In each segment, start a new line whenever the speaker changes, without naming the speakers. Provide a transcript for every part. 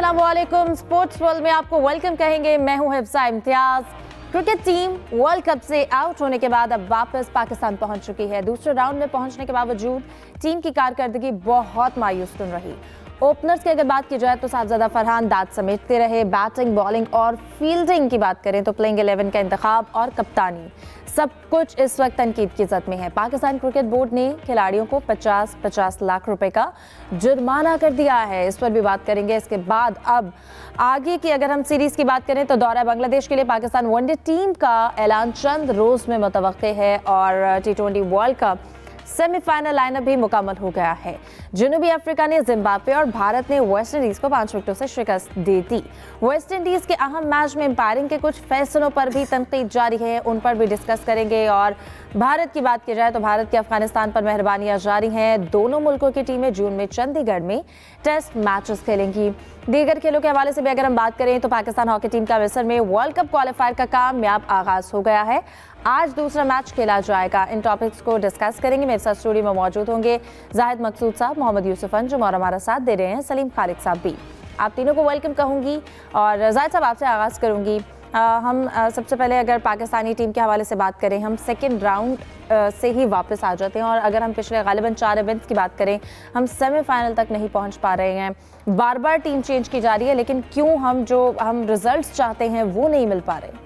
अस्सलामुअलैकुम। Sports world में आपको वेलकम कहेंगे। मैं हूं Hifsa Imtiaz. Cricket team world cup से आउट होने के बाद अब वापस पाकिस्तान पहुंच चुकी है। दूसरे राउंड में पहुंचने के बावजूद टीम की कारकर्दगी बहुत मायूसकुन रही। ओपनर्स की अगर बात की जाए तो साहबजादा फरहान दांत समेटते रहे। बैटिंग, बॉलिंग और फील्डिंग की बात करें तो प्लेइंग 11 का इंतखाब और कप्तानी सब कुछ इस वक्त तनकीद की जद में है। पाकिस्तान क्रिकेट बोर्ड ने खिलाड़ियों को 50-50 लाख रुपए का जुर्माना कर दिया है। इस पर भी बात करेंगे। इसके बाद अब आगे की अगर हम सीरीज की बात करें तो दौरा बांग्लादेश के लिए पाकिस्तान वनडे टीम का ऐलान चंद रोज में मुतवक्के है और T20 world cup semifinal lineup भी मुकम्मल हो गया है। जनूबी अफ्रीका ने जिम्बाब्वे और भारत ने वेस्ट इंडीज को 5 विकेटों से शिकस्त दे दी। वेस्ट इंडीज के अहम मैच में एम्पायरिंग के कुछ फैसलों पर भी तनकीद जारी है, उन पर भी डिस्कस करेंगे। और भारत की बात की जाए तो भारत की अफगानिस्तान पर मेहरबानियां जारी हैं। दोनों मुल्कों की टीमें जून में चंडीगढ़ में टेस्ट मैचेस खेलेंगी। दीगर खेलों के हवाले से भी अगर हम बात करें तो पाकिस्तान हॉकी टीम का मिस्र में वर्ल्ड कप क्वालिफायर का कामयाब आगाज हो गया है। आज दूसरा मैच खेला जाएगा। इन टॉपिक्स को डिस्कस करेंगे। मेरे साथ स्टूडियो में मौजूद होंगे जाहिद मकसूद साहब, मोहम्मद यूसुफ अंजुम और हमारा साथ दे रहे हैं सलीम खालिद साहब भी। आप तीनों को वेलकम कहूँगी और जाहिद साहब आपसे आगाज़ करूँगी। हम सबसे पहले अगर पाकिस्तानी टीम के हवाले से बात करें, हम सेकेंड राउंड से ही वापस आ जाते हैं और अगर हम पिछले गालिबन 4 इवेंट्स की बात करें, हम सेमीफाइनल तक नहीं पहुंच पा रहे हैं। बार बार टीम चेंज की जा रही है, लेकिन क्यों हम रिजल्ट्स चाहते हैं वो नहीं मिल पा रहे।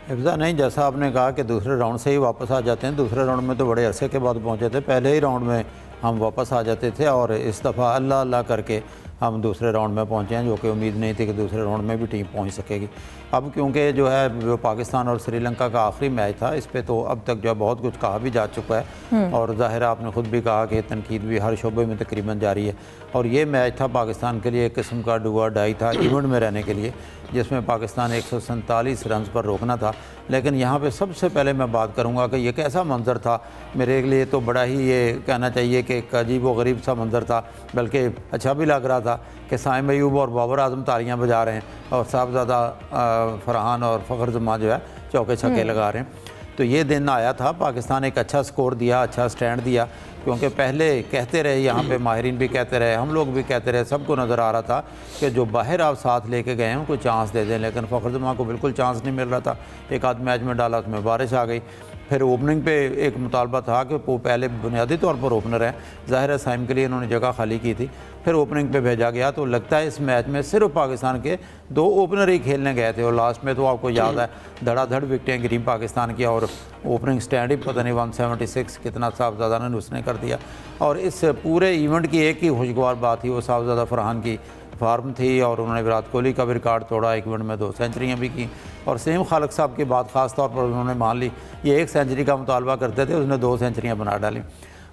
हिफ्जा नहीं, जैसा आपने कहा कि दूसरे राउंड से ही वापस आ जाते हैं। दूसरे राउंड में तो बड़े अरसे के बाद पहुंचे थे, पहले ही राउंड में हम वापस आ जाते थे और इस दफ़ा अल्लाह अल्लाह करके हम दूसरे राउंड में पहुंचे हैं, जो कि उम्मीद नहीं थी कि दूसरे राउंड में भी टीम पहुंच सकेगी। अब क्योंकि जो है वो पाकिस्तान और श्रीलंका का आखिरी मैच था, इस पे तो अब तक जो है बहुत कुछ कहा भी जा चुका है और ज़ाहिर आपने ख़ुद भी कहा कि तनकीद भी हर शोबे में तकरीबन जारी है। और ये मैच था पाकिस्तान के लिए एक किस्म का डू और डाई था इवेंट में रहने के लिए, जिसमें पाकिस्तान 147 रन पर रोकना था। लेकिन यहाँ पे सबसे पहले मैं बात करूँगा कि ये कैसा मंज़र था। मेरे लिए तो बड़ा ही ये कहना चाहिए कि एक अजीब व गरीब सा मंज़र था, बल्कि अच्छा भी लग रहा था कि साइम अयूब और बाबर आजम तालियां बजा रहे हैं और साहबजादा फरहान और फ़खर जमा जो है चौके छक्के लगा रहे हैं। तो ये दिन आया था। पाकिस्तान एक अच्छा स्कोर दिया, अच्छा स्टैंड दिया, क्योंकि पहले कहते रहे, यहाँ पे माहिरीन भी कहते रहे, हम लोग भी कहते रहे, सबको नज़र आ रहा था कि जो बाहर आप साथ लेके गए हैं उनको चांस दे दें। लेकिन फ़खर जमा को बिल्कुल चांस नहीं मिल रहा था। एक आध मैच में डाला, उसमें बारिश आ गई। फिर ओपनिंग पे एक मुतालबा था कि वो पहले बुनियादी तौर पर ओपनर है, ज़ाहिर है साइम के लिए इन्होंने जगह खाली की थी, फिर ओपनिंग पे भेजा गया। तो लगता है इस मैच में सिर्फ पाकिस्तान के 2 ओपनर ही खेलने गए थे और लास्ट में तो आपको याद है धड़ाधड़ विकटें गिरी पाकिस्तान की और ओपनिंग स्टैंड ही पता नहीं 176 कितना साहबजादा ने उसने कर दिया। और इस पूरे इवेंट की एक ही खुशगवार बात थी, वो साहबजादा फरहान की फार्म थी और उन्होंने विराट कोहली का भी रिकॉर्ड तोड़ा। एक इवेंट में 2 सेंचुरियाँ भी की और सलीम खालिद साहब की बात ख़ास तौर पर उन्होंने मान ली। ये 1 सेंचुरी का मुतालबा करते थे, उसने 2 सेंचुरियाँ बना डाली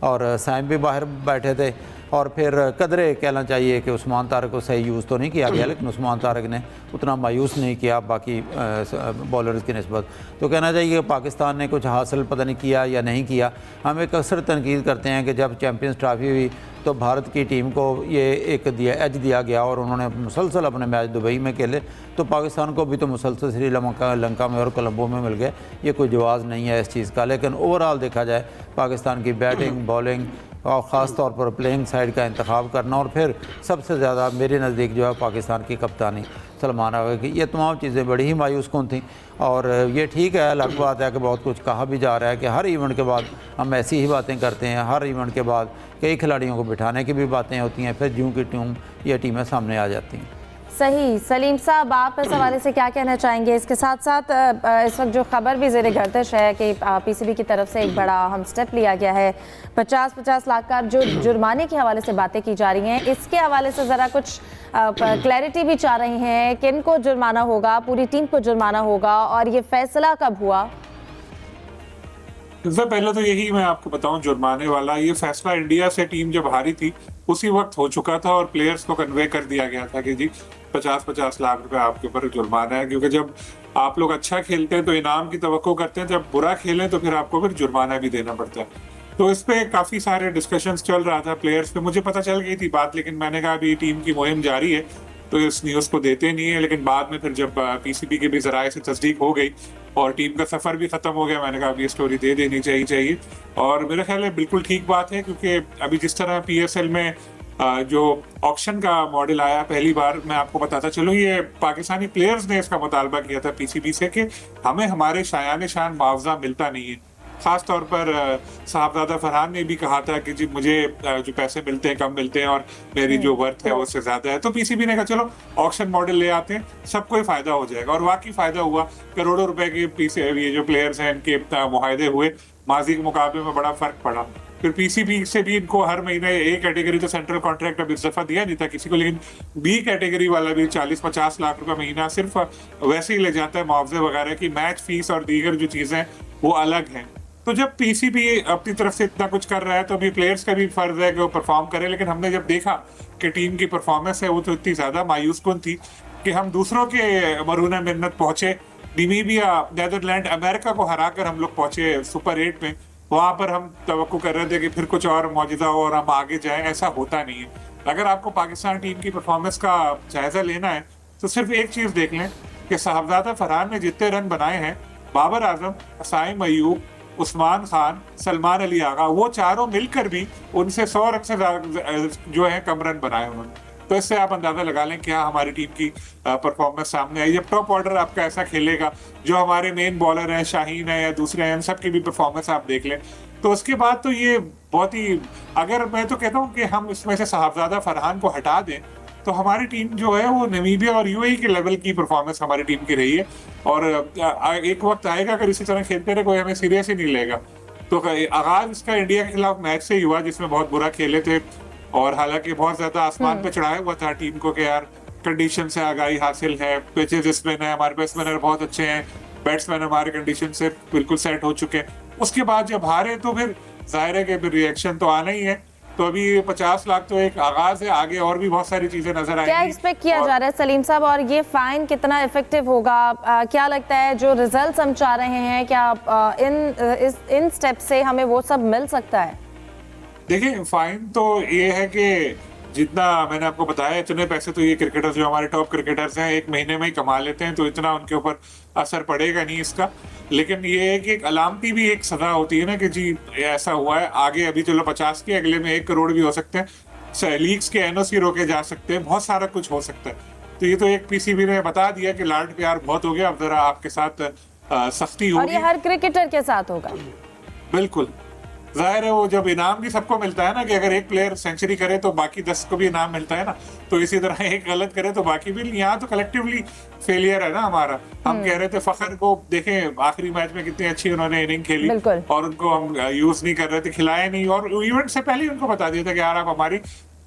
और साइम भी बाहर बैठे थे। और फिर कदरे कहना चाहिए कि उस्मान तारिक को सही यूज़ तो नहीं किया गया, लेकिन उस्मान तारिक ने उतना मायूस नहीं किया बाकी बॉलर्स की निस्बत। तो कहना चाहिए कि पाकिस्तान ने कुछ हासिल पता नहीं किया या नहीं किया। हम एक अक्सर तनकीद करते हैं कि जब चैम्पियंस ट्रॉफी हुई तो भारत की टीम को ये एक एज दिया गया और उन्होंने मुसलसल अपने मैच दुबई में खेले, तो पाकिस्तान को भी तो मुसलसल श्रीलंका में और कोलंबो में मिल गए। ये कोई जवाज़ नहीं है इस चीज़ का। लेकिन ओवरऑल देखा जाए पाकिस्तान की बैटिंग, बॉलिंग और ख़ास तौर पर प्लेइंग साइड का इंतखाब करना और फिर सबसे ज़्यादा मेरे नज़दीक जो है पाकिस्तान की कप्तानी सलमान आगा की, ये तमाम चीज़ें बड़ी ही मायूसकुन थी। और ये ठीक है, अलग बात है कि बहुत कुछ कहा भी जा रहा है कि हर इवेंट के बाद हम ऐसी ही बातें करते हैं, हर इवेंट के बाद कई खिलाड़ियों को बिठाने की भी बातें होती हैं, फिर जूं की ट्यूं ये टीमें सामने आ जाती हैं।
सही। सलीम साहब, आप इस हवाले से क्या कहना चाहेंगे? इसके साथ साथ इस वक्त जो खबर भी ज़ेर गर्दिश है कि पीसीबी की तरफ से एक बड़ा अहम स्टेप लिया गया है, 50-50 लाख का जो जुर्माने के हवाले से बातें की जा रही हैं, इसके हवाले से ज़रा कुछ क्लैरिटी भी चाह रही हैं। किन को जुर्माना होगा, पूरी टीम को जुर्माना होगा और ये फैसला कब हुआ?
सबसे पहले तो यही मैं आपको बताऊं, जुर्माने वाला ये फैसला इंडिया से टीम जब हारी थी उसी वक्त हो चुका था और प्लेयर्स को कन्वे कर दिया गया था कि जी 50-50 लाख रुपए आपके ऊपर जुर्माना है। क्योंकि जब आप लोग अच्छा खेलते हैं तो इनाम की तवक्को करते हैं, जब बुरा खेलें तो फिर आपको फिर जुर्माना भी देना पड़ता है। तो इस पे काफी सारे डिस्कशंस चल रहा था प्लेयर्स पे, मुझे पता चल गई थी बात, लेकिन मैंने कहा अभी टीम की मुहिम जारी है तो इस न्यूज़ को देते नहीं है। लेकिन बाद में फिर जब पीसीबी के भी जराये से तस्दीक हो गई और टीम का सफर भी खत्म हो गया, मैंने कहा अब ये स्टोरी दे देनी चाहिए। और मेरा ख्याल है बिल्कुल ठीक बात है, क्योंकि अभी जिस तरह पीएसएल में जो ऑक्शन का मॉडल आया पहली बार, मैं आपको बताता चलूँ, ये पाकिस्तानी प्लेयर्स ने इसका मुतालबा किया था पीसीबी से कि हमें हमारे शायान शान मुआवजा मिलता नहीं है। खास तौर पर साहबजादा फरहान ने भी कहा था कि जी मुझे जो पैसे मिलते हैं कम मिलते हैं और मेरी जो वर्थ है उससे ज्यादा है। तो पीसीबी ने कहा चलो ऑक्शन मॉडल ले आते हैं, सबको ही फायदा हो जाएगा। और वाकई फायदा हुआ, करोड़ों रुपए के ये जो प्लेयर्स हैं इनके मुआहदे हुए, माजी के मुकाबले में बड़ा फर्क पड़ा। फिर पीसीबी से भी इनको हर महीने ए कैटेगरी तो सेंट्रल कॉन्ट्रैक्ट अब इस दफा दिया नहीं था किसी को, लेकिन बी कैटेगरी वाला भी 40-50 लाख रुपए महीना सिर्फ वैसे ही ले जाता है मुआवजे वगैरह की, मैच फीस और दीगर जो चीजें वो अलग हैं। तो जब पीसीबी अपनी तरफ से इतना कुछ कर रहा है तो अभी प्लेयर्स का भी फर्ज है कि वो परफॉर्म करें। लेकिन हमने जब देखा कि टीम की परफॉर्मेंस है वो तो इतनी ज्यादा मायूस कुन थी कि हम दूसरों के मरूने मिन्नत पहुंचे। नामीबिया, नेदरलैंड, अमेरिका को हराकर हम लोग पहुंचे सुपर 8 में। वहां पर हम तवक्को कर रहे थे कि फिर कुछ और मौजूदा हो और हम आगे जाएं, ऐसा होता नहीं है। अगर आपको पाकिस्तान टीम की परफॉर्मेंस का जायजा लेना है तो सिर्फ एक चीज देख लें कि साहबजादा फरहान ने जितने रन बनाए हैं, बाबर आजम, साइम अयूब, उस्मान खान, सलमान अली आगा, वो चारों मिलकर भी उनसे 100 रन से जो है कम रन बनाए उन्होंने। तो इससे आप अंदाजा लगा लें क्या हमारी टीम की परफॉर्मेंस सामने आई। जब टॉप ऑर्डर आपका ऐसा खेलेगा, जो हमारे मेन बॉलर हैं, शाहीन है या दूसरे हैं, सबकी भी परफॉर्मेंस आप देख लें, तो उसके बाद तो ये बहुत ही, अगर मैं तो कहता हूँ कि हम इसमें से साहबजादा फरहान को हटा दें तो हमारी टीम जो है वो नामीबिया और यूएई के लेवल की परफॉर्मेंस हमारी टीम की रही है। और एक वक्त आएगा अगर इसी तरह खेलते रहे कोई हमें सीरियस ही नहीं लेगा। तो आगाज इसका इंडिया के खिलाफ मैच से ही हुआ जिसमें बहुत बुरा खेले थे, और हालांकि बहुत ज्यादा आसमान पे चढ़ाया हुआ था टीम को कि यार कंडीशन से आगाही हासिल है, पिचेज स्पिन है, हमारे पास स्पिनर बहुत अच्छे हैं, बैट्समैन हमारे कंडीशन से बिल्कुल सेट हो चुके हैं। उसके बाद जब हारे तो फिर जाहिर है कि फिर रिएक्शन तो आना ही है। तो अभी 50 लाख तो एक आगाज है, आगे और भी बहुत सारी चीजें नजर आएंगी।
क्या एक्सपेक्ट किया जा रहा है सलीम साहब, और ये फाइन कितना इफेक्टिव होगा? क्या लगता है जो रिजल्ट्स हम चाह रहे हैं, क्या इन स्टेप से हमें वो सब मिल सकता है?
देखिए, फाइन तो ये है कि जितना मैंने आपको बताया इतने पैसे तो ये क्रिकेटर्स जो हमारे टॉप क्रिकेटर्स हैं एक महीने में ही कमा लेते हैं, तो इतना उनके ऊपर असर पड़ेगा नहीं इसका। लेकिन ये है कि एक अलामती भी एक सजा होती है ना कि जी ऐसा हुआ है, आगे अभी चलो 50 के, अगले में 1 करोड़ भी हो सकते हैं, लीग्स के एनओसी रोके जा सकते हैं, बहुत सारा कुछ हो सकता है। तो ये तो एक पीसीबी ने बता दिया कि लाड प्यार बहुत हो गया, अब जरा आपके साथ सख्ती होगी।
और ये हर क्रिकेटर के साथ होगा।
बिल्कुल, जाहिर है वो जब इनाम भी सबको मिलता है ना कि अगर एक प्लेयर सेंचुरी करे तो बाकी 10 को भी इनाम मिलता है ना, तो इसी तरह एक गलत करे तो बाकी भी। यहाँ तो कलेक्टिवली फेलियर है ना हमारा। हम कह रहे थे फखर को, देखें आखिरी मैच में कितनी अच्छी उन्होंने इनिंग खेली और उनको हम यूज नहीं कर रहे थे, खिलाए नहीं, और इवेंट से पहले ही उनको बता दिया था कि यार आप हमारी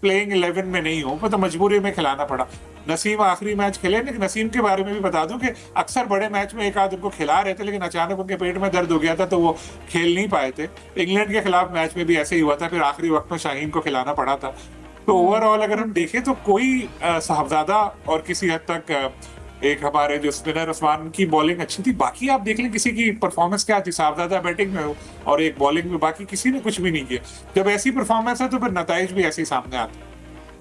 प्लेइंग 11 में नहीं हो, तो मजबूरी में खिलाना पड़ा। नसीम आखिरी मैच खेले, लेकिन नसीम के बारे में भी बता दूं कि अक्सर बड़े मैच में एक आध उनको खिला रहे थे, लेकिन अचानक उनके पेट में दर्द हो गया था तो वो खेल नहीं पाए थे। इंग्लैंड के खिलाफ मैच में भी ऐसे ही हुआ था, फिर आखिरी वक्त में शाहीन को खिलाना पड़ा था। तो ओवरऑल अगर हम देखें तो कोई साहबजादा और किसी हद तक एक हमारे जो स्पिनर उस्मान की बॉलिंग अच्छी थी, बाकी आप देख लें किसी की परफॉर्मेंस क्या थी, साहबजादा बैटिंग में हो और एक बॉलिंग में, बाकी किसी ने कुछ भी नहीं किया। जब ऐसी परफॉर्मेंस है तो फिर नताइज भी ऐसे ही सामने आते हैं।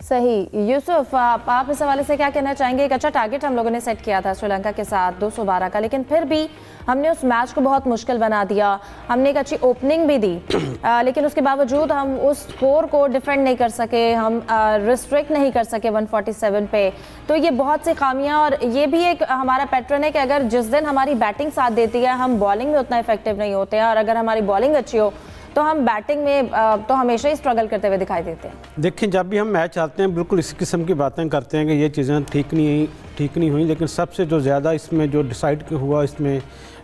सही। यूसुफ, आप इस हवाले से क्या कहना चाहेंगे? एक अच्छा टारगेट हम लोगों ने सेट किया था श्रीलंका के साथ 212 का, लेकिन फिर भी हमने उस मैच को बहुत मुश्किल बना दिया। हमने एक अच्छी ओपनिंग भी दी, लेकिन उसके बावजूद हम उस स्कोर को डिफेंड नहीं कर सके, हम रिस्ट्रिक्ट नहीं कर सके 147 पे। तो ये बहुत सी खामियां, और ये भी एक हमारा पैटर्न है कि अगर जिस दिन हमारी बैटिंग साथ देती है हम बॉलिंग में उतना इफेक्टिव नहीं होते हैं, और अगर हमारी बॉलिंग अच्छी हो तो हम बैटिंग में तो हमेशा ही स्ट्रगल करते हुए दिखाई देते हैं।
देखिए, जब भी हम मैच आते हैं बिल्कुल इस किस्म की बातें करते हैं कि ये चीज़ें ठीक नहीं हुई, लेकिन सबसे जो ज़्यादा इसमें जो डिसाइड हुआ इसमें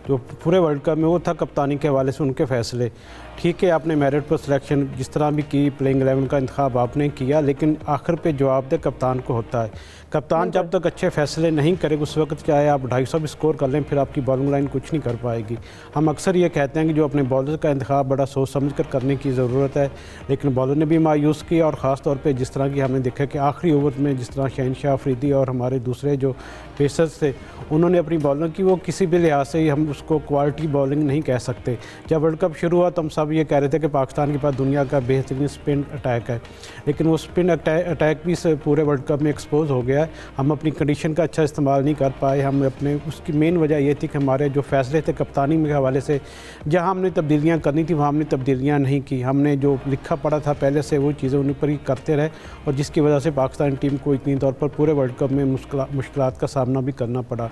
जो पूरे वर्ल्ड कप में, वो था कप्तानी के हवाले से उनके फैसले। ठीक है, आपने मेरिट पर सिलेक्शन जिस तरह भी की, प्लेइंग 11 का इंतखाब आपने किया, लेकिन आखिर पे जवाबदेह कप्तान को होता है। कप्तान जब तक अच्छे फैसले नहीं करे, उस वक्त चाहे आप 250 भी स्कोर कर लें, फिर आपकी बॉलिंग लाइन कुछ नहीं कर पाएगी। हम अक्सर ये कहते हैं कि जो अपने बॉलर का इंतखाब बड़ा सोच समझ कर करने की ज़रूरत है, लेकिन बॉलर ने भी मायूस किया, और ख़ास तौर पे जिस तरह की हमने देखा कि आखिरी ओवर में जिस तरह शहनशाह अफरीदी और हमारे दूसरे जो पेसर्स थे, उन्होंने अपनी बॉलिंग की वो किसी भी लिहाज से ही हम उसको क्वालिटी बॉलिंग नहीं कह सकते। जब वर्ल्ड कप शुरू हुआ तो हम सब ये कह रहे थे कि पाकिस्तान के पास दुनिया का बेहतरीन स्पिन अटैक है, लेकिन वो स्पिन अटैक भी पूरे वर्ल्ड कप में एक्सपोज हो गया है। हम अपनी कंडीशन का अच्छा इस्तेमाल नहीं कर पाए। हम अपने उसकी मेन वजह ये थी कि हमारे जो फैसले थे कप्तानी के हवाले से, जहाँ हमने तब्दीलियाँ करनी थी वहाँ हमने तब्दीलियाँ नहीं की। हमने जो लिखा पड़ा था पहले से वो चीज़ें उन पर ही करते रहे, और जिसकी वजह से पाकिस्तान टीम को इतनी तौर पर पूरे वर्ल्ड कप में मुश्किलात का सामना भी करना पड़ा।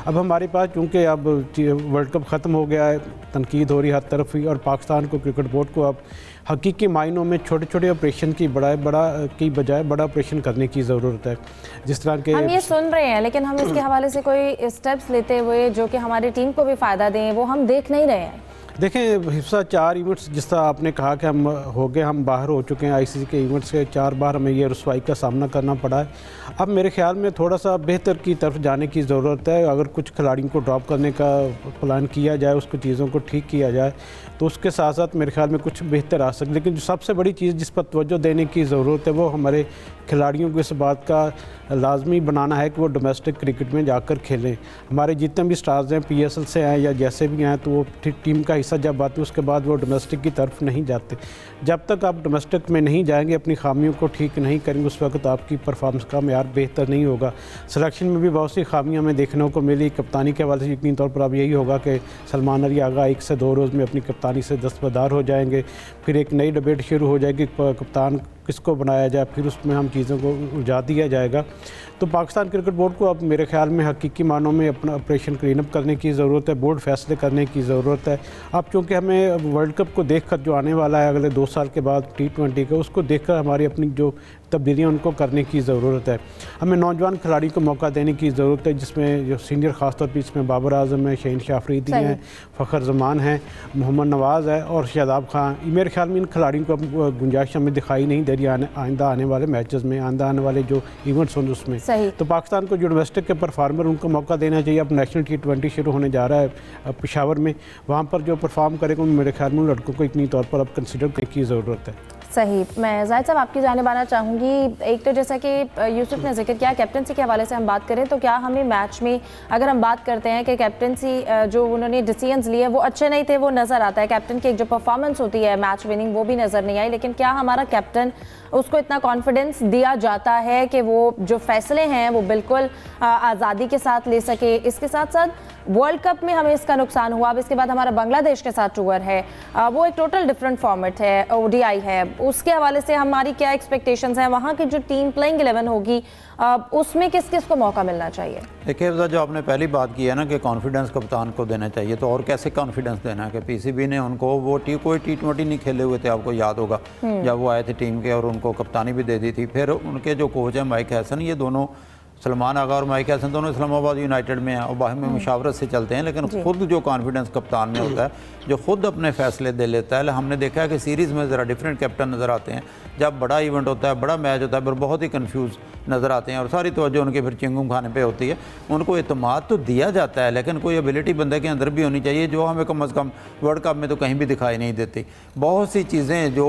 अब हमारे पास चूँकि अब वर्ल्ड कप ख़त्म हो गया है, तनकीद हो रही हर तरफ ही, और पाकिस्तान को क्रिकेट बोर्ड को अब हकीकी मायनों में छोटे छोटे ऑपरेशन की बजाय बड़ा ऑपरेशन करने की ज़रूरत है। जिस तरह के
हम ये सुन रहे हैं, लेकिन हम इसके हवाले से कोई स्टेप्स लेते हुए जो कि हमारी टीम को भी फ़ायदा दें वो हम देख नहीं रहे हैं।
देखें, हिस्सा 4 इवेंट्स जिस तरह आपने कहा कि हम बाहर हो चुके हैं आईसीसी के इवेंट्स के, 4 बार हमें ये रुसवाई का सामना करना पड़ा है। अब मेरे ख्याल में थोड़ा सा बेहतर की तरफ जाने की ज़रूरत है। अगर कुछ खिलाड़ियों को ड्रॉप करने का प्लान किया जाए, उसको चीज़ों को ठीक किया जाए, तो उसके साथ साथ मेरे ख्याल में कुछ बेहतर आ सकते। लेकिन जो सबसे बड़ी चीज़ जिस पर तवज्जो देने की ज़रूरत है वो हमारे खिलाड़ियों को इस बात का लाजमी बनाना है कि वो डोमेस्टिक क्रिकेट में जाकर खेलें। हमारे जितने भी स्टार्स हैं PSL से हैं या जैसे भी हैं, तो वो टीम का हिस्सा जब आते हैं उसके बाद वो डोमेस्टिक की तरफ नहीं जाते। जब तक आप डोमेस्टिक में नहीं जाएंगे, अपनी खामियों को ठीक नहीं करेंगे, उस वक्त आपकी परफॉर्मेंस का मेयार बेहतर नहीं होगा। सिलेक्शन में भी बहुत सी खामियां हमें देखने को मिली। कप्तानी के हवाले से यकीनी तौर पर अब यही होगा कि सलमान अली आगा 1 से 2 रोज़ में अपनी कप्तानी से दस्तबरदार हो जाएंगे। फिर एक नई डिबेट शुरू हो जाएगी, कप्तान किसको बनाया जाए, फिर उसमें हम चीज़ों को उलझा दिया जाएगा। तो पाकिस्तान क्रिकेट बोर्ड को अब मेरे ख्याल में हकीकी मानों में अपना ऑपरेशन क्लीन अप करने की ज़रूरत है, बोर्ड फैसले करने की ज़रूरत है। अब चूँकि हमें वर्ल्ड कप को देखकर जो आने वाला है अगले 2 साल के बाद T20 का, उसको देखकर हमारी अपनी जो तब्दीलियाँ उनको करने की ज़रूरत है। हमें नौजवान खिलाड़ी को मौका देने की ज़रूरत है, जिसमें जो सीनियर ख़ास तौर पर इसमें बाबर आजम है, शहीन शाह अफरीदी हैं, फ़खर जमान है, मोहम्मद नवाज़ है और शादाब खान। मेरे ख्याल में इन खिलाड़ियों को गुंजाइश हमें दिखाई नहीं दे रही आइंदा आने वाले मैचेस में, आइंदा आने वाले जो इवेंट्स होंगे उसमें। तो पाकिस्तान को जो डोमेस्टिक के परफॉर्मर उनको मौका देना चाहिए। अब नेशनल T20 शुरू होने जा रहा है पेशावर में, वहाँ पर जो परफॉर्म करेगा मेरे ख्याल में लड़कों को इतनी तौर पर अब कंसिडर करने की ज़रूरत है।
सही। मैं जाहिद साहब आपकी जानिब आना चाहूँगी। एक तो जैसा कि यूसुफ ने जिक्र किया, कैप्टनसी के हवाले से हम बात करें तो क्या हमें मैच में अगर हम बात करते हैं कि कैप्टनसी जो उन्होंने डिसीजंस लिए वो अच्छे नहीं थे, वो नज़र आता है। कैप्टन की एक जो परफॉर्मेंस होती है मैच विनिंग, वो भी नज़र नहीं आई। लेकिन क्या हमारा कैप्टन, उसको इतना कॉन्फिडेंस दिया जाता है कि वो जो फैसले हैं वो बिल्कुल आज़ादी के साथ ले सके? इसके साथ साथ वर्ल्ड कप में हमें इसका नुकसान हुआ। अब इसके बाद हमारा बांग्लादेश के साथ टूर है, वो एक टोटल डिफरेंट फॉर्मेट है, ODI है। उसके हवाले से हमारी क्या एक्सपेक्टेशंस हैं? वहाँ की जो टीम प्लेइंग 11 होगी उसमें किस किस को मौका मिलना चाहिए?
देखिए, जो आपने पहली बात की है ना कि कॉन्फिडेंस कप्तान को देना चाहिए, तो और कैसे कॉन्फिडेंस देना है कि PCB ने उनको वो कोई T20 नहीं खेले हुए थे, आपको याद होगा जब वो आए थे टीम के, और उनको कप्तानी भी दे दी थी। फिर उनके जो कोच हैं माइक हैसन, ये दोनों सलमान आगा और माइक हैसन दोनों इस्लामाबाद यूनाइटेड में हैं और बाहर में मुशावरत से चलते हैं। लेकिन खुद जो कॉन्फिडेंस कप्तान में होता है, जो खुद अपने फैसले दे लेता है। हमने देखा है कि सीरीज़ में ज़रा डिफरेंट कैप्टन नज़र आते हैं, जब बड़ा इवेंट होता है, बड़ा मैच होता है, फिर बहुत ही कन्फ्यूज़ नज़र आते हैं और सारी तवज्जो उनके फिर चिंगम खाने पे होती है। उनको एतमाद तो दिया जाता है, लेकिन कोई एबिलिटी बंदे के अंदर भी होनी चाहिए, जो हमें कम अज़ कम वर्ल्ड कप में तो कहीं भी दिखाई नहीं देती। बहुत सी चीज़ें जो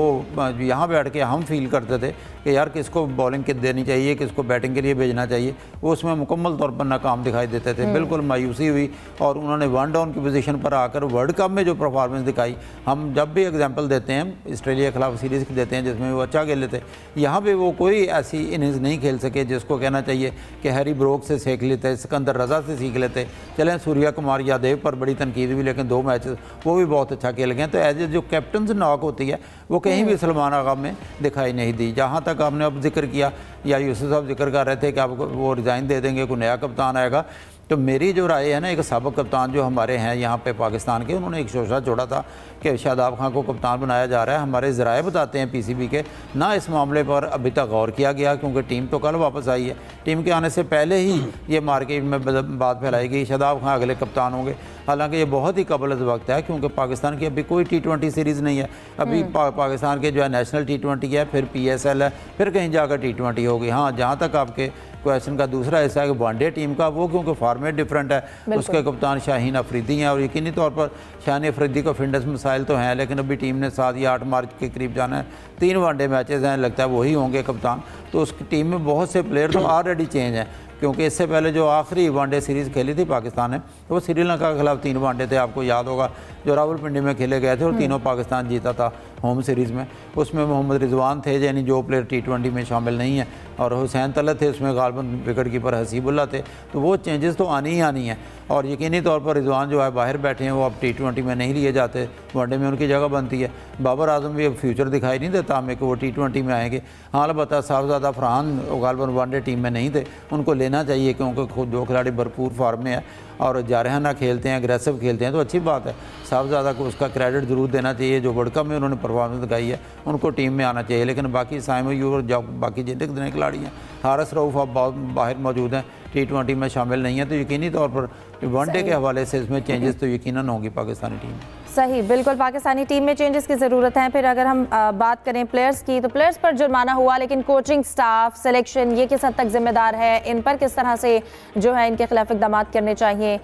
यहाँ बैठ के हम फील करते थे कि यार किसको बॉलिंग कित देनी चाहिए, किसको बैटिंग के लिए भेजना चाहिए, वो उसमें मुकम्मल तौर पर नाकाम दिखाई देते थे। बिल्कुल मायूसी हुई और उन्होंने 1 डाउन की पोजीशन पर आकर वर्ल्ड कप में जो परफॉर्मेंस दिखाई, हम जब भी एग्जांपल देते हैं ऑस्ट्रेलिया के खिलाफ सीरीज़ की देते हैं जिसमें वो अच्छा खेले थे, यहाँ पे वो कोई ऐसी इनिंग्स नहीं खेल सके जिसको कहना चाहिए कि हैरी ब्रोक से सीख लेते, सिकंदर रज़ा से सीख लेते। चलें, सूर्या कुमार यादव पर बड़ी तनकीद हुई, लेकिन 2 मैचेस वो भी बहुत अच्छा खेल गए। तो एज ए जो कैप्टन नॉक होती है वो कहीं भी सलमान आगा में दिखाई नहीं दी। जहाँ तक आपने अब जिक्र किया या यूसुफ साहब जिक्र कर रहे थे कि आपको वो रिज़ाइन दे देंगे, कोई नया कप्तान आएगा, तो मेरी जो राय है ना, एक साबिक़ कप्तान जो हमारे हैं यहाँ पे पाकिस्तान के, उन्होंने एक शोशा छोड़ा था कि शादाब खान को कप्तान बनाया जा रहा है। हमारे ज़राए बताते हैं PCB के, ना इस मामले पर अभी तक गौर किया गया, क्योंकि टीम तो कल वापस आई है। टीम के आने से पहले ही ये मार्केट में बात फैलाई गई शादाब खान अगले कप्तान होंगे। हालांकि ये बहुत ही कबल वक्त है, क्योंकि पाकिस्तान की अभी कोई T20 सीरीज़ नहीं है। अभी पाकिस्तान के जो है नेशनल T20 है, फिर PSL है, फिर कहीं जाकर T20 होगी। हाँ, जहाँ तक आपके क्वेश्चन का दूसरा हिस्सा है कि वनडे टीम का, वो क्योंकि फॉर्मेट डिफरेंट है, उसके कप्तान शाहीन अफरीदी हैं और यकीनी तौर पर शाहीन अफरीदी को फिटनेस मसाइल तो हैं, लेकिन अभी टीम ने 7 या 8 मार्च के करीब जाना है। 3 वनडे मैचेस हैं, लगता है वही होंगे कप्तान। तो उस टीम में बहुत से प्लेयर तो ऑलरेडी चेंज हैं। क्योंकि इससे पहले जो आखिरी वनडे सीरीज़ खेली थी पाकिस्तान ने, तो वो श्रीलंका के खिलाफ 3 वनडे थे, आपको याद होगा, जो रावलपिंडी में खेले गए थे और तीनों पाकिस्तान जीता था होम सीरीज़ में। उसमें मोहम्मद रिजवान थे, यानी जो प्लेयर T20 में शामिल नहीं है, और हुसैन तलत थे, उसमें गालबन विकेट कीपर हसीबुल्ला थे। तो वो चेंजेस तो आनी ही आनी है, और यकीनी तौर पर रिजवान जो है बाहर बैठे हैं, वो अब T20 में नहीं लिए जाते, वनडे में उनकी जगह बनती है। बाबर आजम भी अब फ्यूचर दिखाई नहीं देता हमें कि वो T20 में आएंगे। हाँ, अलबत्ता साहबजादा फरहान गालबन वनडे टीम में नहीं थे, उनको लेना चाहिए, क्योंकि खुद जो खिलाड़ी भरपूर फॉर्म में है और जारहाना खेलते हैं, अग्रेसिव खेलते हैं, तो अच्छी बात है। साहबजादा को उसका क्रेडिट ज़रूर देना चाहिए, जो वर्ल्ड कप में उन्होंने परफॉर्मेंस दिखाई है, उनको टीम में आना चाहिए। लेकिन बाकी साइम अयूब और जो बाकी जितने खिलाड़ी हैं, हारिस रऊफ अब बहुत बाहर मौजूद हैं, T20 में शामिल नहीं है, तो यकीनी तौर पर वनडे के हवाले से इसमें चेंजेस तो यकीनन होंगी पाकिस्तानी टीम में।
सही, बिल्कुल पाकिस्तानी टीम में चेंजेस की ज़रूरत है। फिर अगर हम बात करें प्लेयर्स की, तो प्लेयर्स पर जुर्माना हुआ, लेकिन कोचिंग स्टाफ, सिलेक्शन, ये किस हद तक जिम्मेदार है, इन पर किस तरह से जो है इनके खिलाफ इक़दाम करने चाहिए,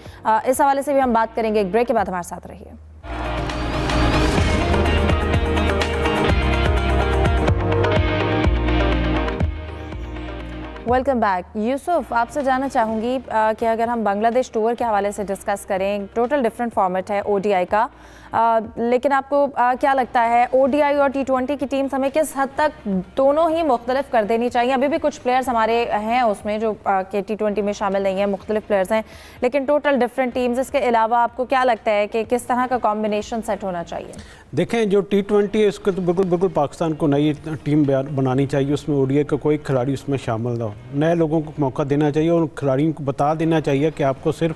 इस हवाले से भी हम बात करेंगे। एक ब्रेक के बाद हमारे साथ रहिए। Welcome back. यूसुफ, आपसे जानना चाहूँगी कि अगर हम बांग्लादेश टूर के हवाले से डिस्कस करें, टोटल डिफरेंट फॉर्मेट है ODI का, लेकिन आपको क्या लगता है ODI और T20 की टीम्स हमें किस हद तक दोनों ही मुख्तलिफ कर देनी चाहिए? अभी भी कुछ प्लेयर्स हमारे हैं उसमें जो कि T20 में शामिल नहीं है, मुख्तलिफ प्लेयर्स हैं, लेकिन टोटल डिफरेंट टीम्स। इसके अलावा आपको क्या लगता है कि किस तरह का कॉम्बिनेशन सेट होना चाहिए?
देखें, जो T20 है उसको तो बिल्कुल पाकिस्तान को नई टीम बनानी चाहिए, उसमें ODI का कोई खिलाड़ी उसमें शामिल ना हो, नए लोगों को मौका देना चाहिए और खिलाड़ियों को बता देना चाहिए कि आपको सिर्फ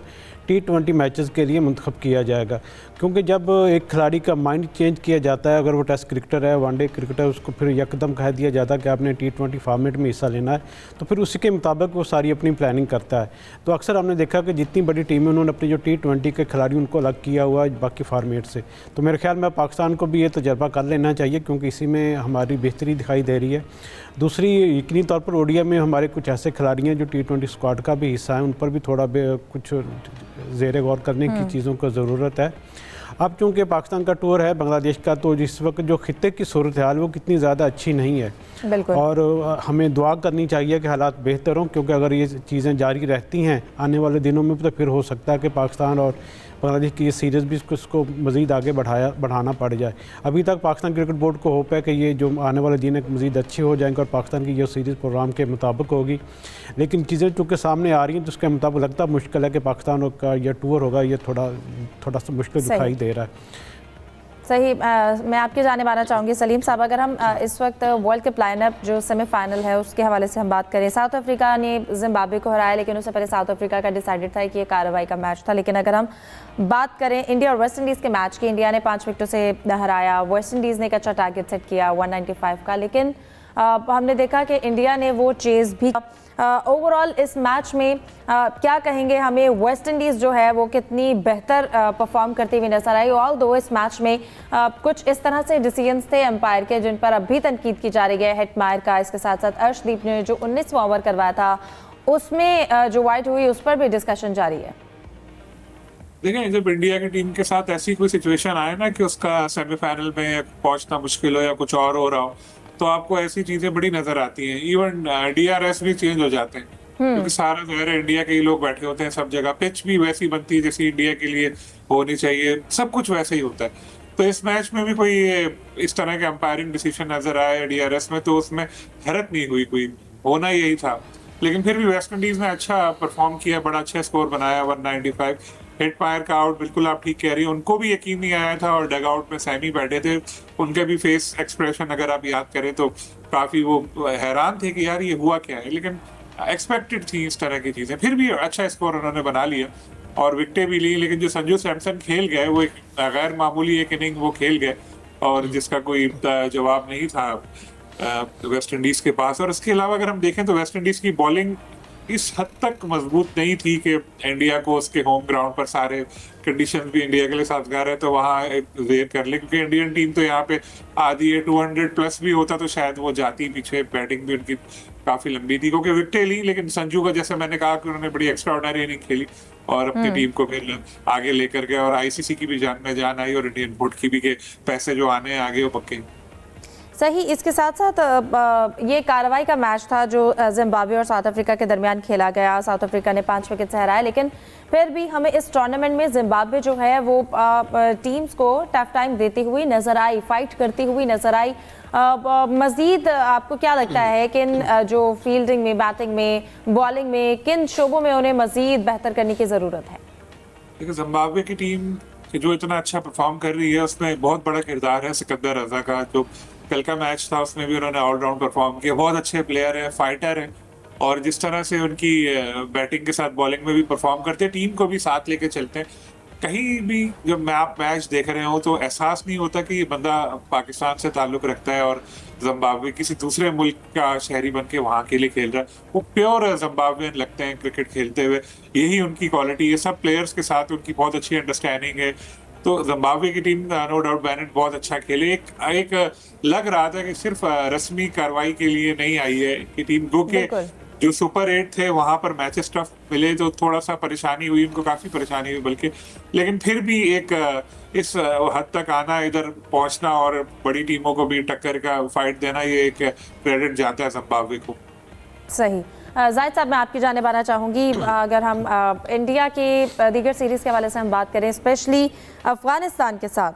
T20 मैचेस के लिए मुंतखब किया जाएगा। क्योंकि जब एक खिलाड़ी का माइंड चेंज किया जाता है, अगर वो टेस्ट क्रिकेटर है, वनडे क्रिकेटर, उसको फिर यकदम कह दिया जाता है कि आपने T20 फॉर्मेट में हिस्सा लेना है, तो फिर उसी के मुताबिक वो सारी अपनी प्लानिंग करता है। तो अक्सर हमने देखा कि जितनी बड़ी टीमें, उन्होंने अपनी जो T20 के खिलाड़ी उनको अलग किया हुआ है बाकी फॉर्मेट से। तो मेरे ख्याल में पाकिस्तान को भी ये तजर्बा कर लेना चाहिए, क्योंकि इसी में हमारी बेहतरी दिखाई दे रही है। दूसरी, यकीनी तौर पर ODI में हमारे कुछ ऐसे खिलाड़ी हैं जो T20 स्क्वाड का भी हिस्सा है, उन पर भी थोड़ा कुछ ज़ेरे गौर करने की चीज़ों की ज़रूरत है। अब चूँकि पाकिस्तान का टूर है बांग्लादेश का, तो जिस वक्त जो खित्ते की सूरत हाल वो कितनी ज़्यादा अच्छी नहीं है, और हमें दुआ करनी चाहिए कि हालात बेहतर हों, क्योंकि अगर ये चीज़ें जारी रहती हैं आने वाले दिनों में, तो फिर हो सकता है कि पाकिस्तान और बांग्लादेश की ये सीरीज़ भी इसको मज़ीद आगे बढ़ाना पड़ जाए। अभी तक पाकिस्तान क्रिकेट बोर्ड को होप है कि ये जो आने वाले दिन मज़ीद अच्छे हो जाएंगे और पाकिस्तान की ये सीरीज़ प्रोग्राम के मुताबिक होगी, लेकिन चीज़ें चूँकि सामने आ रही हैं तो उसके मुताबिक लगता मुश्किल है कि पाकिस्तान का यह टूर होगा, ये थोड़ा सा मुश्किल दिखाई दे रहा है।
सही, मैं आपके जाने मानना चाहूँगी सलीम साहब, अगर हम इस वक्त वर्ल्ड कप लाइनअप जो सेमीफाइनल है उसके हवाले से हम बात करें, साउथ अफ्रीका ने जिम्बाब्वे को हराया, लेकिन उससे पहले साउथ अफ्रीका का डिसाइडेड था कि ये कार्रवाई का मैच था। लेकिन अगर हम बात करें इंडिया और वेस्ट इंडीज़ के मैच की, इंडिया ने 5 विकेटों से हराया, वेस्ट इंडीज़ ने एक अच्छा टारगेट सेट किया 195 का, लेकिन हमने देखा कि इंडिया ने वो चेज़ भी। ओवरऑल इस मैच में क्या कहेंगे, हमें वेस्ट इंडीज़ जो है वो कितनी बेहतर परफॉर्म करती हुई नजर आई? ऑल दो इस मैच में कुछ इस तरह से डिसीजंस थे एम्पायर के जिन पर अभी तनकीद की जा रही है, हेटमायर का, इसके साथ साथ अर्शदीप ने जो 19वां ओवर करवाया था उसमें जो वाइट हुई उस पर भी डिस्कशन जारी है।
देखिए, जब इंडिया की टीम के साथ ऐसी कोई सिचुएशन आए ना कि उसका सेमीफाइनल में पहुंचना मुश्किल हो या कुछ और हो रहा हो, तो आपको ऐसी चीजें बड़ी नजर आती हैं। इवन DRS भी चेंज हो जाते हैं, क्योंकि सारा ज़ाहिर है इंडिया के ही लोग बैठे होते हैं सब जगह, पिच भी वैसी बनती है जैसी इंडिया के लिए होनी चाहिए, सब कुछ वैसे ही होता है। तो इस मैच में भी कोई इस तरह के अंपायरिंग डिसीजन नजर आए DRS में, तो उसमें हैरत नहीं हुई, कोई होना यही था। लेकिन फिर भी वेस्ट इंडीज ने अच्छा परफॉर्म किया, बड़ा अच्छा स्कोर बनाया 195। हेटमायर का आउट, बिल्कुल आप ठीक कह रही हैं, उनको भी यकीन नहीं आया था, और डग आउट में सैमी बैठे थे, उनके भी फेस एक्सप्रेशन अगर आप याद करें तो काफी वो हैरान थे कि यार ये हुआ क्या है। लेकिन एक्सपेक्टेड थी इस तरह की चीजें, फिर भी अच्छा स्कोर उन्होंने बना लिया और विकेटें भी ली। लेकिन जो संजू सैमसन खेल गए, वो एक गैर मामूली एक इनिंग वो खेल गए, और जिसका कोई जवाब नहीं था वेस्ट इंडीज के पास। और इसके अलावा अगर हम देखें तो वेस्ट इंडीज की बॉलिंग इस हद तक मजबूत नहीं थी कि इंडिया को उसके होम ग्राउंड पर सारे कंडीशन भी इंडिया के लिए साजगार है तो वहाँ वेयर कर ले, क्योंकि इंडियन टीम तो यहाँ पे आधी है, 200 प्लस भी होता तो शायद वो जाती पीछे। बैटिंग भी उनकी काफी लंबी थी, क्योंकि विकेटें ली, लेकिन संजू का जैसे मैंने कहा कि उन्होंने बड़ी एक्स्ट्राऑर्डिनरी इनिंग खेली और अपनी टीम को फिर आगे लेकर गए, और ICC की भी जान में जान आई, और इंडियन बोर्ड की भी के पैसे जो आने हैं आगे वो पक्के।
सही, इसके साथ साथ ये कार्रवाई का मैच था जो जिम्बाब्वे और साउथ अफ्रीका के दरमियान खेला गया। साउथ अफ्रीका ने 5 विकेट से हराया, लेकिन फिर भी हमें इस टूर्नामेंट में जिम्बाब्वे जो है वो टीम्स को टफ टाइम देती हुई नजर आई, फाइट करती हुई नजर आई। मजीद आपको क्या लगता है कि जो फील्डिंग में, बैटिंग में, बॉलिंग में, किन शोबों में उन्हें मजीद बेहतर करने की ज़रूरत है?
देखिए, जिम्बाब्वे की टीम जो इतना अच्छा परफॉर्म कर रही है उसमें बहुत बड़ा किरदार है सिकंदर रजा का। जो कल का मैच था उसमें भी उन्होंने ऑलराउंड परफॉर्म किया। बहुत अच्छे प्लेयर हैं, फाइटर हैं, और जिस तरह से उनकी बैटिंग के साथ बॉलिंग में भी परफॉर्म करते हैं, टीम को भी साथ लेके चलते हैं। कहीं भी जब आप मैच देख रहे हो तो एहसास नहीं होता कि ये बंदा पाकिस्तान से ताल्लुक रखता है और जिम्बाब्वे किसी दूसरे मुल्क का शहरी बन के वहाँ के लिए खेल रहा है। वो प्योर जिम्बाब्वेन लगते हैं क्रिकेट खेलते हुए। यही उनकी क्वालिटी है। सब प्लेयर्स के साथ उनकी बहुत अच्छी अंडरस्टैंडिंग है। तो जिम्बाब्वे की टीम नो डाउट बेनेट बहुत अच्छा खेले। एक लग रहा था कि सिर्फ रस्मी कार्रवाई के लिए नहीं आई है कि टीम, गो के जो सुपर 8 थे वहां पर मैचेस टफ मिले तो थोड़ा सा परेशानी हुई, उनको काफी परेशानी हुई बल्कि, लेकिन फिर भी एक इस हद तक आना, इधर पहुंचना और बड़ी टीमों को भी टक्कर का फाइट देना, ये एक क्रेडिट जाता है जिम्बाब्वे को।
सही। जाहिद साहब, मैं आपकी जानिब आना चाहूँगी। अगर हम इंडिया के दीगर सीरीज़ के हवाले से हम बात करें, स्पेशली अफ़गानिस्तान के साथ,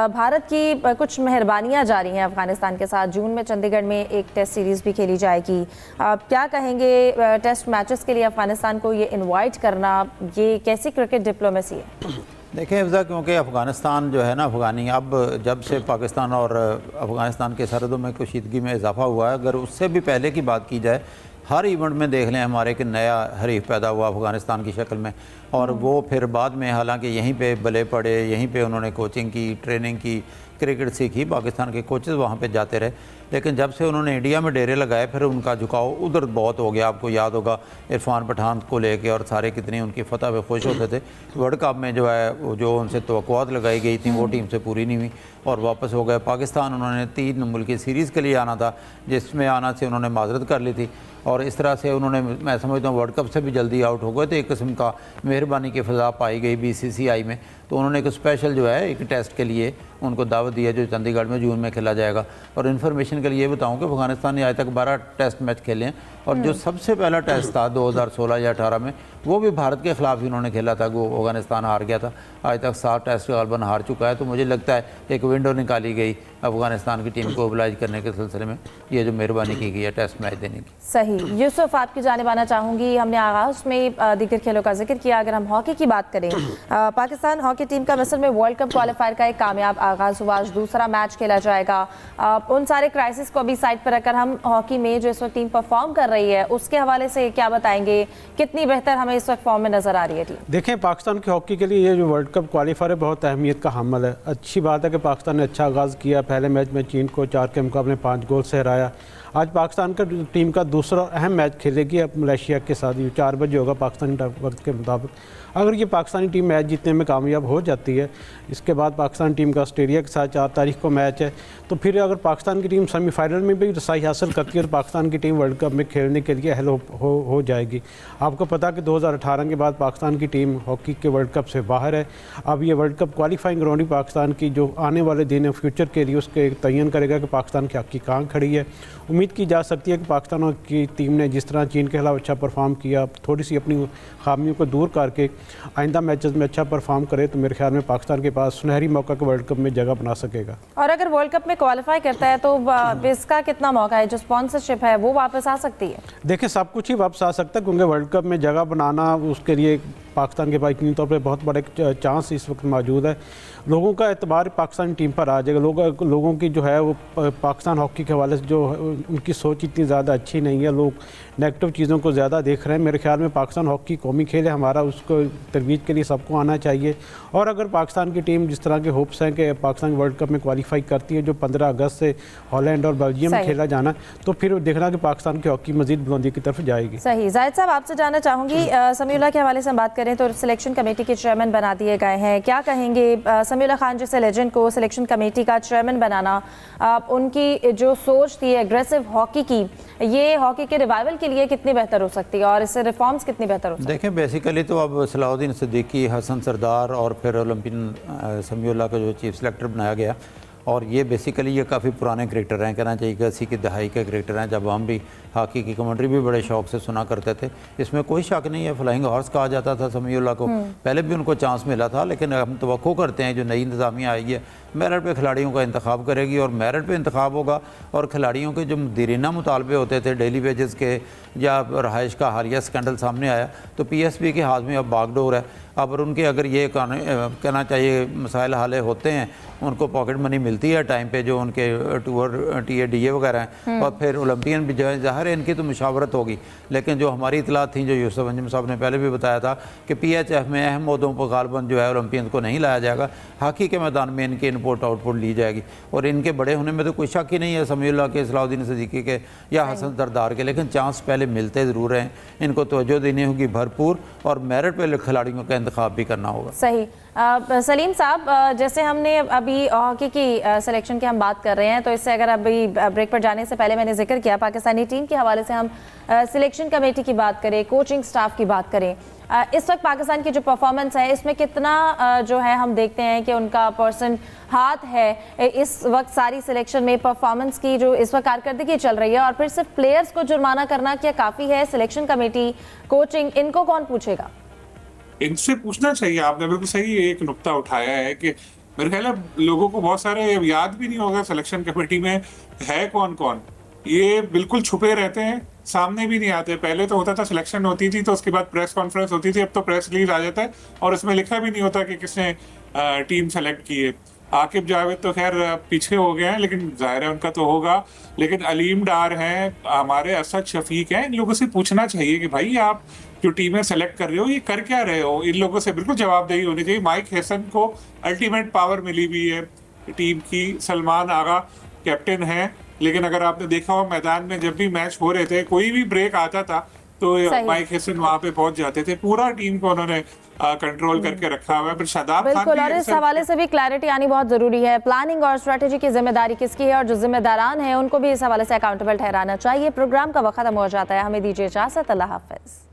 भारत की कुछ मेहरबानियाँ जारी हैं अफ़गानिस्तान के साथ। जून में चंडीगढ़ में एक टेस्ट सीरीज़ भी खेली जाएगी। क्या कहेंगे टेस्ट मैचेस के लिए अफ़गानिस्तान को ये इन्वाइट करना, ये कैसी क्रिकेट डिप्लोमेसी है?
देखिए हिफ्ज़ा, क्योंकि अफ़गानिस्तान जो है ना, अफ़गानी अब जब से पाकिस्तान और अफ़गानिस्तान के सरहदों में कशीदगी में इजाफा हुआ है, अगर उससे भी पहले की बात की जाए, हर इवेंट में देख लें हमारे कि नया हरीफ पैदा हुआ अफ़गानिस्तान की शक्ल में। और वो फिर बाद में हालांकि यहीं पे बले पड़े, यहीं पे उन्होंने कोचिंग की, ट्रेनिंग की, क्रिकेट सीखी, पाकिस्तान के कोचेज़ वहाँ पे जाते रहे। लेकिन जब से उन्होंने इंडिया में डेरे लगाए फिर उनका झुकाव उधर बहुत हो गया। आपको याद होगा इरफान पठान को लेके और सारे कितनी उनकी फतह पे खुश होते थे। वर्ल्ड कप में जो है जो उनसे तवक्कुआत लगाई गई थी वो टीम से पूरी नहीं हुई और वापस हो गए पाकिस्तान। उन्होंने 3 मुल्की सीरीज़ के लिए आना था, जिसमें आना से उन्होंने माजरत कर ली थी और इस तरह से उन्होंने, मैं समझता हूँ वर्ल्ड कप से भी जल्दी आउट हो गए। तो एक किस्म का मेहरबानी की फ़ज़ा पाई गई BCCI में। तो उन्होंने एक स्पेशल जो है एक टेस्ट के लिए उनको दावत दी है जो चंडीगढ़ में जून में खेला जाएगा। और इन्फॉर्मेशन के लिए बताऊं कि अफगानिस्तान ने आज तक 12 टेस्ट मैच खेले हैं और जो सबसे पहला टेस्ट था 2016 या 18 में वो भी भारत के ख़िलाफ़ ही उन्होंने खेला था। वो अफगानिस्तान हार गया था। आज तक 7 टेस्ट गालबन हार चुका है। तो मुझे लगता है एक विंडो निकाली गई अफगानिस्तान की टीम को ओबलाइज करने के सिलसिले में, ये जो मेहरबानी की गई है टेस्ट मैच देने की।
सही। यूसुफ, आपकी जानिब आना चाहूँगी। हमने आगाज़ में दीगर खेलों का जिक्र किया। अगर हम हॉकी की बात करें, पाकिस्तान हॉकी टीम का मिस्र में वर्ल्ड कप क्वालिफायर का एक कामयाब आगाज़ हुआ। आज दूसरा मैच खेला जाएगा। उन सारे क्राइसिस को अभी साइड पर रखकर हम हॉकी में जो इस वक्त टीम परफॉर्म कर रही है उसके हवाले से क्या बताएंगे? कितनी बेहतर हमें इस वक्त फॉर्म में नजर आ रही है टीम?
देखें, पाकिस्तान की हॉकी के लिए ये जो वर्ल्ड कप क्वालिफायर है बहुत अहमियत का हामिल है। अच्छी बात है कि पाकिस्तान ने अच्छा आगाज़ किया। पहले मैच में चीन को 4 के मुकाबले 5 गोल से हराया। आज पाकिस्तान का टीम का दूसरा अहम मैच खेलेगी अब मलेशिया के साथ। 4 बजे होगा पाकिस्तानी वक्त के मुताबिक। अगर ये पाकिस्तानी टीम मैच जीतने में कामयाब हो जाती है, इसके बाद पाकिस्तान टीम का ऑस्ट्रेलिया के साथ 4 तारीख को मैच है, तो फिर अगर पाकिस्तान की टीम सेमीफाइनल में भी रसाई हासिल करती है तो पाकिस्तान की टीम वर्ल्ड कप में खेलने के लिए अहल हो जाएगी। आपको पता कि 2018 के बाद पाकिस्तान की टीम हॉकी के वर्ल्ड कप से बाहर है। अब ये वर्ल्ड कप क्वालिफाइंग राउंड ही पाकिस्तान की जो आने वाले दिन है फ्यूचर के लिए उसके तयन करेगा कि पाकिस्तान की हॉकी कहाँ खड़ी है। उम्मीद की जा सकती है कि पाकिस्तान की टीम ने जिस तरह चीन के खिलाफ अच्छा परफॉर्म किया, थोड़ी सी अपनी खामियों को दूर करके आइंदा मैचेस में अच्छा परफॉर्म करे तो मेरे ख्याल में पाकिस्तान के पास सुनहरी मौका के वर्ल्ड कप में जगह बना सकेगा।
और अगर वर्ल्ड कप में क्वालिफाई करता है तो इसका कितना मौका है, जो स्पॉन्सरशिप है वो वापस आ सकती है?
देखिए, सब कुछ ही वापस आ सकता है क्योंकि वर्ल्ड कप में जगह बनाना उसके लिए पाकिस्तान के पास यकीनी तौर पर बहुत बड़े चांस इस वक्त मौजूद है। लोगों का एतबार पाकिस्तानी टीम पर आ जाएगा। लोगों की जो है वो पाकिस्तान हॉकी के हवाले से जो उनकी सोच इतनी ज़्यादा अच्छी नहीं है। लोग नेगेटिव चीज़ों को ज़्यादा देख रहे हैं। मेरे ख्याल में पाकिस्तान हॉकी कौमी खेल है हमारा, उसको तरवीज के लिए सबको आना चाहिए। और अगर पाकिस्तान की टीम जिस तरह के होप्स हैं कि पाकिस्तान वर्ल्ड कप में क्वालिफाई करती है जो 15 अगस्त से हॉलैंड और बेल्जियम में खेला जाना, तो फिर देखना कि पाकिस्तान की हॉकी मजीद बुलंदी की तरफ जाएगी।
सही। जाहिद साहब, आपसे जानना चाहूँगी, समीउल्लाह के हवाले से हम बात करें तो सिलेक्शन कमेटी के चेयरमैन बना दिए गए हैं। क्या कहेंगे समीउल्लाह खान जैसे लेजेंड को सिलेक्शन कमेटी का चेयरमैन बनाना, उनकी जो सोच थी एग्रेसिव हॉकी की, ये हॉकी के रिवाइवल के लिए कितनी बेहतर हो सकती है और इससे रिफॉर्म्स कितनी बेहतर हो सकती है?
देखें, बेसिकली तो अब सलाउद्दीन सिद्दीकी, हसन सरदार और फिर ओलंपियन समीउल्लाह को जो चीफ सेलेक्टर बनाया गया और ये बेसिकली ये काफ़ी पुराने क्रिकेटर हैं, कहना चाहिए कि 80 की दहाई के क्रिकेटर हैं, जब हम भी हॉकी की कमेंट्री भी बड़े शौक से सुना करते थे। इसमें कोई शक नहीं है, फ्लाइंग हॉर्स कहा जाता था समीउल्लाह को, पहले भी उनको चांस मिला था, लेकिन हम तवक्को करते हैं जो नई इंतज़ामिया आई है मेरिट पे खिलाड़ियों का इंतखाब करेगी और मेरिट पे इंतखाब होगा। और खिलाड़ियों के जो दीरीना मुतालबे होते थे डेली वेजेस के या रहाइश का हालिया स्कैंडल सामने आया तो PSB के हाथ में अब बागडोर है। अब उनके अगर ये कहना चाहिए मसाइल हाले होते हैं, उनको पॉकेट मनी मिलती है टाइम पे जो उनके टूर TADA वगैरह हैं, और फिर ओलंपियन भी जो है ज़ाहिर है इनकी तो मुशावरत होगी, लेकिन जो हमारी इतलात थी जो यूसुफ अंजुम साहब ने पहले भी बताया था कि PHF में अहम मुद्दों पर गालबन जो है ओलंपियन को नहीं लाया जाएगा, हॉकी के मैदान में इनकी इनपुट आउटपुट ली जाएगी। और इनके बड़े होने में तो कोई शक ही नहीं है समीउल्लाह के, सलाउद्दीन सिद्दीकी के या हसन सरदार के, लेकिन चांस पहले मिलते ज़रूर हैं। इनको तवज्जो देनी होगी भरपूर और मेरिट पे खिलाड़ियों का इंतखाब भी करना होगा।
सही। सलीम साहब, जैसे हमने अभी हॉकी की सिलेक्शन की हम बात कर रहे हैं, तो इससे अगर अभी ब्रेक पर जाने से पहले मैंने जिक्र किया पाकिस्तानी टीम के हवाले से हम सिलेक्शन कमेटी की बात करें, कोचिंग स्टाफ की बात करें, इस वक्त पाकिस्तान की जो परफॉर्मेंस है इसमें कितना जो है हम देखते हैं कि उनका पर्सन हाथ है इस वक्त सारी सिलेक्शन में, परफॉर्मेंस की जो इस वक्त कारकर्दगी चल रही है, और फिर सिर्फ प्लेयर्स को जुर्माना करना क्या काफ़ी है? सिलेक्शन कमेटी, कोचिंग, इनको कौन पूछेगा?
इनसे पूछना चाहिए। आपने बिल्कुल सही एक नुक्ता उठाया है कि मेरे ख्याल है लोगों को बहुत सारे याद भी नहीं होगा सिलेक्शन कमेटी में है कौन कौन। ये बिल्कुल छुपे रहते हैं, सामने भी नहीं आते। पहले तो होता था सिलेक्शन होती थी तो उसके बाद प्रेस कॉन्फ्रेंस होती थी, अब तो प्रेस रिलीज आ जाता है और इसमें लिखा भी नहीं होता कि किसने टीम सेलेक्ट की है। आकिब जावेद तो खैर पीछे हो गए हैं, लेकिन जाहिर है उनका तो होगा। लेकिन अलीम डार हैं, हमारे असद शफीक हैं, इन लोगों से पूछना चाहिए कि भाई आप जो टीमें सेलेक्ट कर रहे हो ये कर क्या रहे हो। इन लोगों से बिल्कुल जवाबदेही होनी चाहिए। माइक हैसन को अल्टीमेट पावर मिली हुई है टीम की, सलमान आगा कैप्टन है, लेकिन अगर आपने देखा हो मैदान में जब भी मैच हो रहे थे कोई भी ब्रेक आता था तो माइक हैसन वहां पे पहुंच जाते थे। पूरा टीम को उन्होंने कंट्रोल करके रखा हुआ है। फिर शादाब खान
बिल्कुल, और इस हवाले से भी क्लैरिटी आनी बहुत जरूरी है। प्लानिंग और स्ट्रेटेजी की जिम्मेदारी किसकी है और जो जिम्मेदारान हैं उनको भी इस हवाले से अकाउंटेबल ठहराना चाहिए। प्रोग्राम का वक्त खत्म हो जाता है, हमें दीजिए इजाजत, अल्लाह हाफिज।